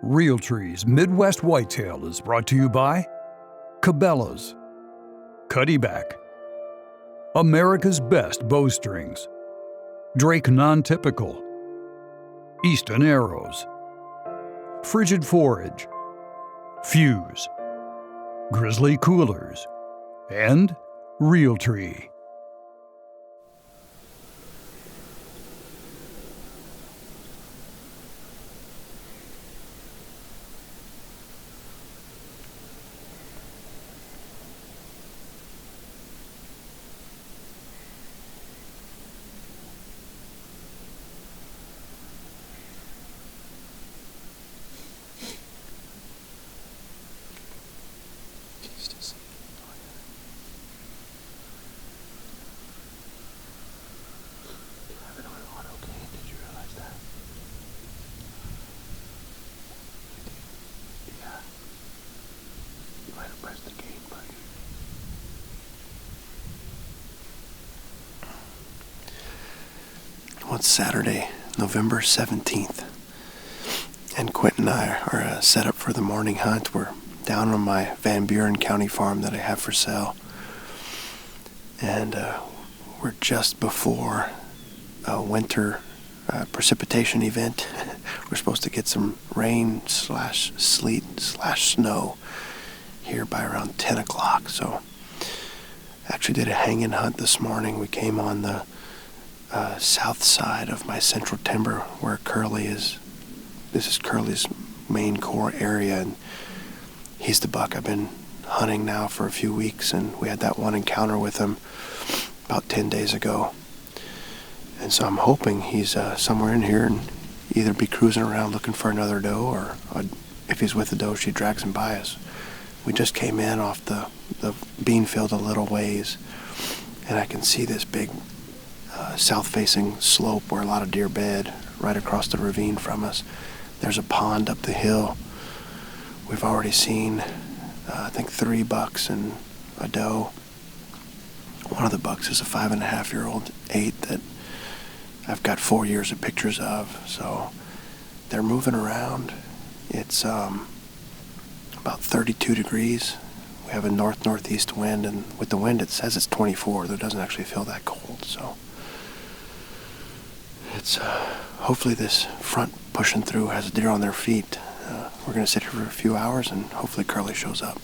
Realtree's Midwest Whitetail is brought to you by Cabela's, Cuddyback, America's Best Bowstrings, Drake Non-Typical, Easton Arrows, Frigid Forage, Fuse, Grizzly Coolers, and Realtree. Well, it's Saturday, November 17th, and Quentin and I are set up for the morning hunt. We're down on my Van Buren County farm that I have for sale, and we're just before a winter precipitation event. We're supposed to get some rain/sleet/snow here by around 10 o'clock, so actually did a hang-in hunt this morning. We came on the south side of my central timber where Curly is. This is Curly's main core area, and he's the buck I've been hunting now for a few weeks, and we had that one encounter with him about 10 days ago. And so I'm hoping he's somewhere in here and either be cruising around looking for another doe, or if he's with the doe, she drags him by us. We just came in off the bean field a little ways, and I can see this big south-facing slope where a lot of deer bed right across the ravine from us. There's a pond up the hill. We've already seen, I think, 3 bucks and a doe. One of the bucks is a 5.5-year-old 8 that I've got 4 years of pictures of. So they're moving around. It's about 32 degrees. We have a north-northeast wind, and with the wind it says it's 24. It doesn't actually feel that cold, so it's hopefully this front pushing through has deer on their feet. We're going to sit here for a few hours, and hopefully Curly shows up.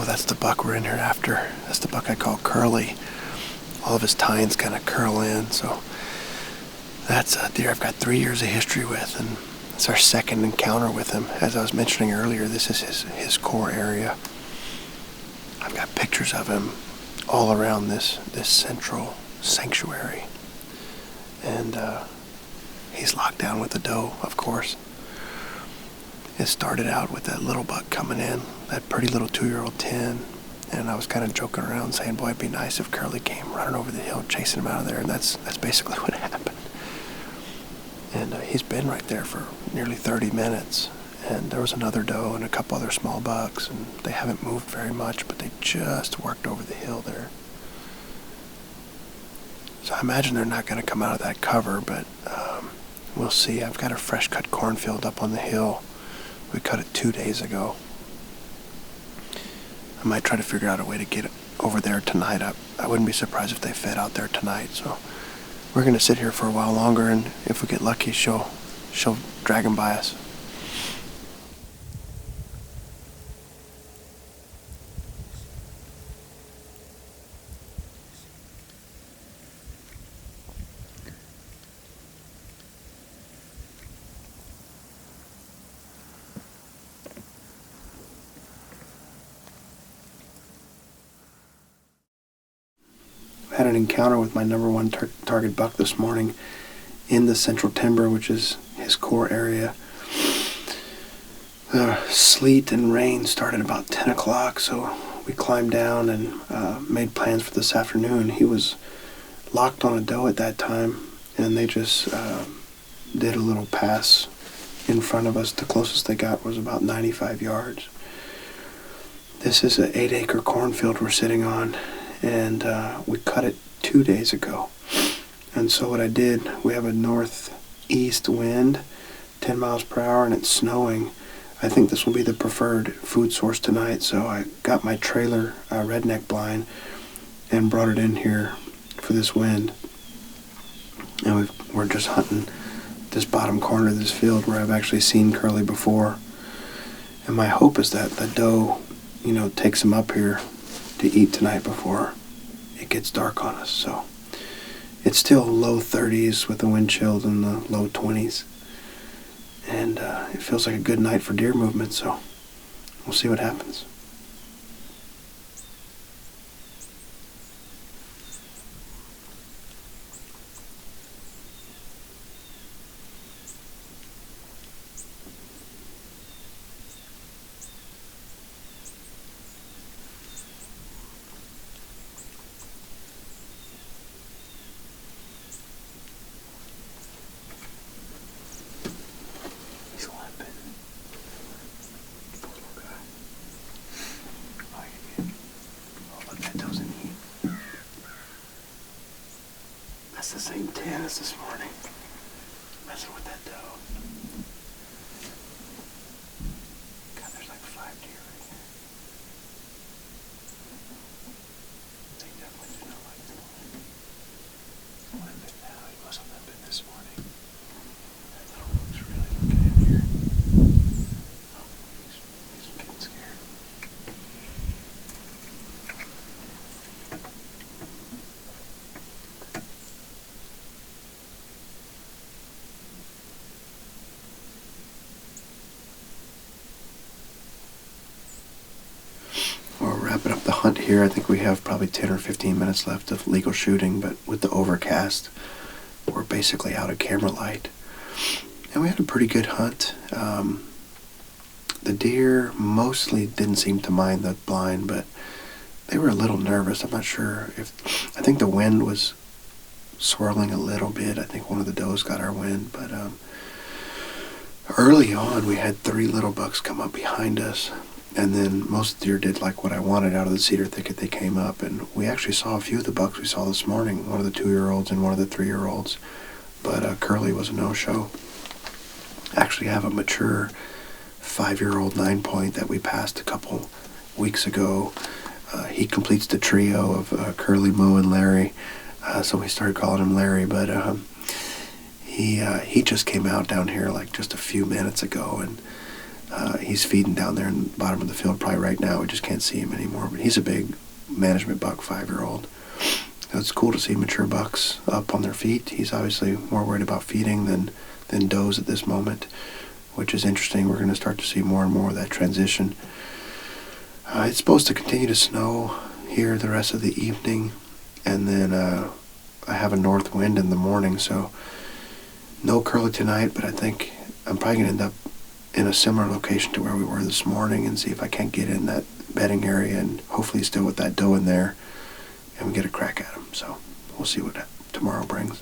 Oh, that's the buck we're in here after. That's the buck I call Curly. All of his tines kind of curl in, so that's a deer I've got 3 years of history with, and it's our second encounter with him. As I was mentioning earlier, this is his core area. I've got pictures of him all around this central sanctuary, and he's locked down with the doe, of course. It started out with that little buck coming in, that pretty little 2-year-old 10, and I was kind of joking around saying, boy, it'd be nice if Curly came running over the hill chasing him out of there, and that's basically what happened. And he's been right there for nearly 30 minutes, and there was another doe and a couple other small bucks, and they haven't moved very much, but they just worked over the hill there. So I imagine they're not going to come out of that cover, but we'll see. I've got a fresh cut cornfield up on the hill. We cut it 2 days ago. I might try to figure out a way to get it over there tonight. I wouldn't be surprised if they fed out there tonight. So we're going to sit here for a while longer, and if we get lucky, she'll drag him by us. I had an encounter with my number one target buck this morning in the central timber, which is his core area. The sleet and rain started about 10 o'clock, so we climbed down and made plans for this afternoon. He was locked on a doe at that time, and they just did a little pass in front of us. The closest they got was about 95 yards. This is an 8-acre cornfield we're sitting on, and we cut it 2 days ago. And so what I did, we have a northeast wind, 10 miles per hour, and it's snowing. I think this will be the preferred food source tonight, so I got my trailer Redneck blind and brought it in here for this wind. And we're just hunting this bottom corner of this field where I've actually seen Curly before. And my hope is that the doe, takes him up here to eat tonight before it gets dark on us. So it's still low 30s with the wind chill in the low 20s, and it feels like a good night for deer movement, so we'll see what happens. That's the same 10 as this morning. Messing with that doe. God, there's like 5 deer right here. They definitely do not like this morning. One bit now, he wasn't that bit this morning. That little one's really looking in here. Oh, he's getting scared. Wrapping up the hunt here. I think we have probably 10 or 15 minutes left of legal shooting, but with the overcast, we're basically out of camera light. And we had a pretty good hunt. The deer mostly didn't seem to mind the blind, but they were a little nervous. I'm not sure I think the wind was swirling a little bit. I think one of the does got our wind, but early on we had 3 little bucks come up behind us. And then most deer did like what I wanted out of the cedar thicket. They came up, and we actually saw a few of the bucks we saw this morning, one of the 2-year-olds and one of the 3-year-olds. But Curly was a no-show. Actually have a mature 5-year-old 9-point that we passed a couple weeks ago. He completes the trio of Curly, Mo, and Larry. So we started calling him Larry, but he just came out down here like just a few minutes ago, and He's feeding down there in the bottom of the field probably right now. We just can't see him anymore. But he's a big management buck, 5-year-old. It's cool to see mature bucks up on their feet. He's obviously more worried about feeding than does at this moment, which is interesting. We're going to start to see more and more of that transition. It's supposed to continue to snow here the rest of the evening, and then I have a north wind in the morning, so no curly tonight, but I think I'm probably going to end up in a similar location to where we were this morning and see if I can't get in that bedding area and hopefully still with that doe in there and we get a crack at him. So we'll see what tomorrow brings.